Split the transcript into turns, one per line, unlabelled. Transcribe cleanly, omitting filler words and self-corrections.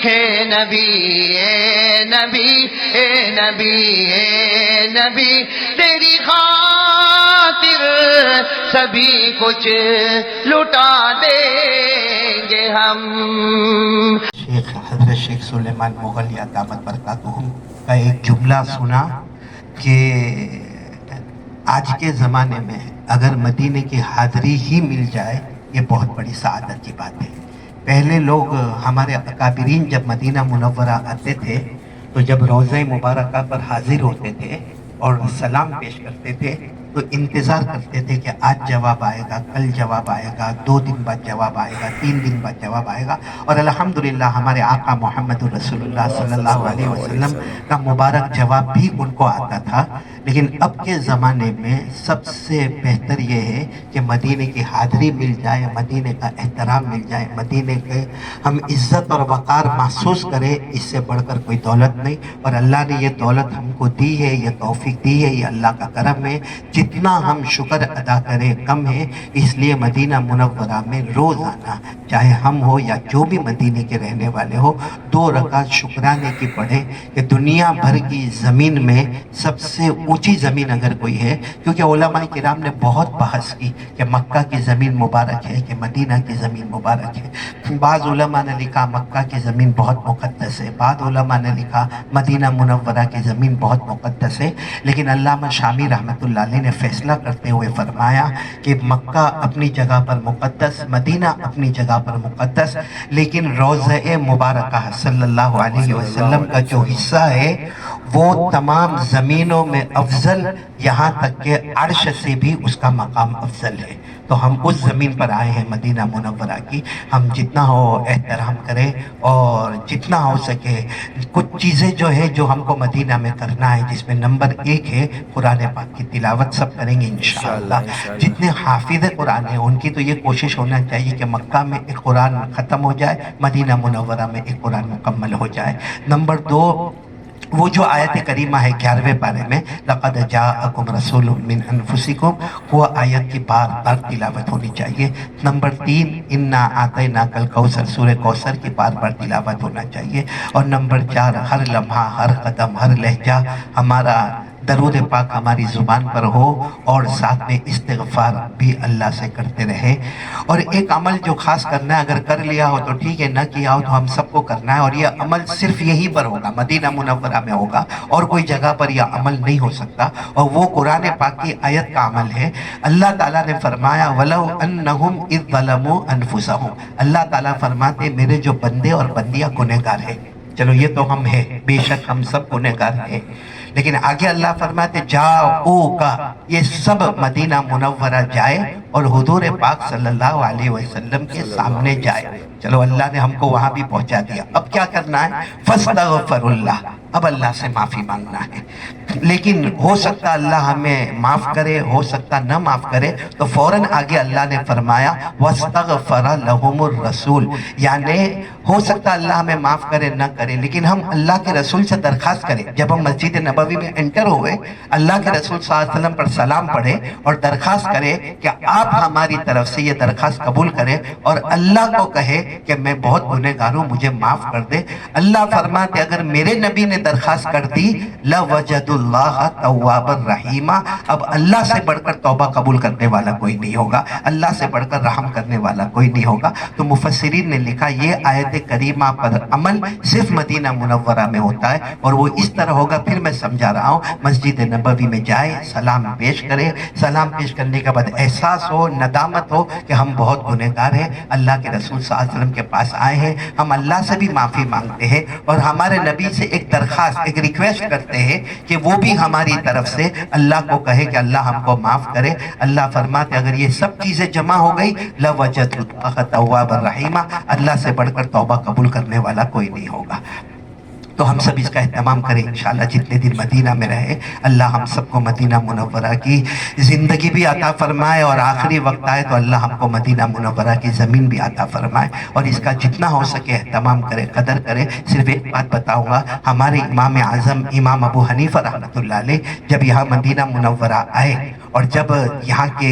ہے نبی اے نبی اے نبی اے نبی تیری خاطر سبھی کچھ لٹا دیں گے ہم.
شیخ حضرت شیخ سلیمان مغل یا دامت برکاتہم کا ایک جملہ سنا کہ آج کے زمانے میں اگر مدینے کی حاضری ہی مل جائے یہ بہت بڑی سعادت کی بات ہے. پہلے لوگ ہمارے اکابرین جب مدینہ منورہ آتے تھے تو جب روضہ مبارکہ پر حاضر ہوتے تھے اور سلام پیش کرتے تھے تو انتظار کرتے تھے کہ آج جواب آئے گا، کل جواب آئے گا، 2 دن بعد جواب آئے گا، 3 دن بعد جواب آئے گا. اور الحمدللہ ہمارے آقا محمد رسول اللہ صلی اللہ علیہ وسلم کا مبارک جواب بھی ان کو آتا تھا. لیکن اب کے زمانے میں سب سے بہتر یہ ہے کہ مدینے کی حاضری مل جائے، مدینے کا احترام مل جائے، مدینے کے ہم عزت اور وقار محسوس کریں. اس سے بڑھ کر کوئی دولت نہیں. اور اللہ نے یہ دولت ہم کو دی ہے، یہ توفیق دی ہے، یہ اللہ کا کرم ہے. جتنا ہم شکر ادا کریں کم ہے. اس لیے مدینہ منورہ میں روزانہ چاہے ہم ہو یا جو بھی مدینے کے رہنے والے ہو 2 رکعت شکرانے کی پڑھیں کہ دنیا بھر کی زمین میں سب سے اونچی زمین اگر کوئی ہے، کیونکہ علماء کرام نے بہت بحث کی کہ مکہ کی زمین مبارک ہے کہ مدینہ کی زمین مبارک ہے. بعض علماء نے لکھا مکہ کی زمین بہت مقدس ہے، بعض علماء نے لکھا مدینہ منورہ کی زمین بہت مقدس ہے. لیکن علامہ شامی رحمۃ اللہ علیہ نے فیصلہ کرتے ہوئے فرمایا کہ مکہ اپنی جگہ پر مقدس، مدینہ اپنی جگہ پر مقدس، لیکن روضہ مبارکہ صلی اللہ علیہ وسلم کا جو حصہ ہے وہ تمام زمینوں میں افضل، یہاں تک کہ عرش سے بھی اس کا مقام افضل ہے. تو ہم اس زمین پر آئے ہیں مدینہ منورہ کی. ہم جتنا ہو احترام کریں اور جتنا ہو سکے کچھ چیزیں جو ہے جو ہم کو مدینہ میں کرنا ہے، جس میں نمبر 1 ہے قرآن پاک کی تلاوت. سب کریں گے انشاءاللہ. جتنے حافظ قرآن ہیں ان کی تو یہ کوشش ہونا چاہیے کہ مکہ میں ایک قرآن ختم ہو جائے، مدینہ منورہ میں ایک قرآن مکمل ہو جائے. نمبر 2 وہ جو آیت کریمہ ہے 11ویں پارے میں لَقَدْ جَاءَكُمْ رَسُولٌ مِّنْ أَنفُسِكُمْ، وہ آیت کی بار بار تلاوت ہونی چاہیے. نمبر 3 اِنَّا أَعْطَيْنَاكَ الْكَوْثَرَ، سورہ کوثر کی بار بار تلاوت ہونا چاہیے. اور نمبر 4 ہر لمحہ، ہر قدم، ہر لہجہ ہمارا درود پاک ہماری زبان پر ہو اور ساتھ میں استغفار بھی اللہ سے کرتے رہے. اور ایک عمل جو خاص کرنا ہے، اگر کر لیا ہو تو ٹھیک ہے، نہ کیا ہو تو ہم سب کو کرنا ہے. اور یہ عمل صرف یہی پر ہوگا، مدینہ منورہ میں ہوگا، اور کوئی جگہ پر یہ عمل نہیں ہو سکتا. اور وہ قرآن پاک کی آیت کا عمل ہے. اللہ تعالیٰ نے فرمایا وَلَوْ أَنَّهُمْ إِذْ ظَلَمُوا أَنفُسَهُمْ، اللہ تعالیٰ فرماتے میرے جو بندے اور بندیاں گنہگار ہیں. چلو یہ تو ہم ہیں، بے شک ہم سب گنہگار ہیں. لیکن آگے اللہ فرماتے جاؤ کا، یہ سب مدینہ منورہ جائے اور حضور پاک صلی اللہ علیہ وسلم کے سامنے جائے. چلو اللہ نے ہم کو وہاں بھی پہنچا دیا. اب کیا کرنا ہے؟ فاستغفر اللہ، اب اللہ سے معافی مانگنا ہے. لیکن ہو سکتا اللہ ہمیں معاف کرے، ہو سکتا نہ معاف کرے. تو فوراً آگے اللہ نے فرمایا واستغفر لهم الرسول، یعنی ہو سکتا اللہ ہمیں معاف کرے نہ کرے، لیکن ہم اللہ کے رسول سے درخواست کریں. جب ہم مسجد نبوی میں انٹر ہوئے، اللہ کے رسول صلی اللہ علیہ وسلم پر سلام پڑھے اور درخواست کرے کہ آپ ہماری طرف سے یہ درخواست قبول کریں، اور اللہ کو کہے کہ میں بہت گنہگار ہوں، مجھے معاف کر دے. اللہ فرماتے اگر میرے نبی نے درخواست کر دی لَوَجَدُ اللَّهَ تَوَّابًا رَحِيمًا، اب اللہ سے بڑھ کر توبہ قبول کرنے والا کوئی نہیں ہوگا، اللہ سے بڑھ کر رحم کرنے والا کوئی نہیں ہوگا. تو مفسرین نے لکھا یہ آیت کریمہ پر عمل صرف مدینہ منورہ میں ہوتا ہے. اور وہ اس طرح ہوگا، پھر میں سمجھا رہا ہوں، مسجد نبوی میں جائے، سلام پیش کرے، سلام پیش کرنے کے بعد احساس ہو، ندامت ہو کہ ہم بہت گنہگار ہیں، اللہ کے رسول صلی اللہ علیہ وسلم کے پاس آئے ہیں، ہم اللہ سے بھی معافی مانگتے ہیں اور ہمارے نبی سے ایک درخواست، ایک ریکویسٹ کرتے ہیں کہ وہ بھی ہماری طرف سے اللہ کو کہے کہ اللہ ہم کو معاف کرے. اللہ فرماتے اگر یہ سب چیزیں جمع ہو گئی لَوَجَدُ اللَّهَ تَوَّابًا رَحِيمًا، اللہ سے بڑھ کر توبہ قبول کرنے والا کوئی نہیں ہوگا. تو ہم سب اس کا اہتمام کریں انشاءاللہ. جتنے دن مدینہ میں رہے اللہ ہم سب کو مدینہ منورہ کی زندگی بھی عطا فرمائے، اور آخری وقت آئے تو اللہ ہم کو مدینہ منورہ کی زمین بھی عطا فرمائے. اور اس کا جتنا ہو سکے اہتمام کرے، قدر کرے. صرف ایک بات بتاؤں گا، ہمارے امام اعظم امام ابو حنیفہ رحمۃ اللہ علیہ جب یہاں مدینہ منورہ آئے اور جب یہاں کے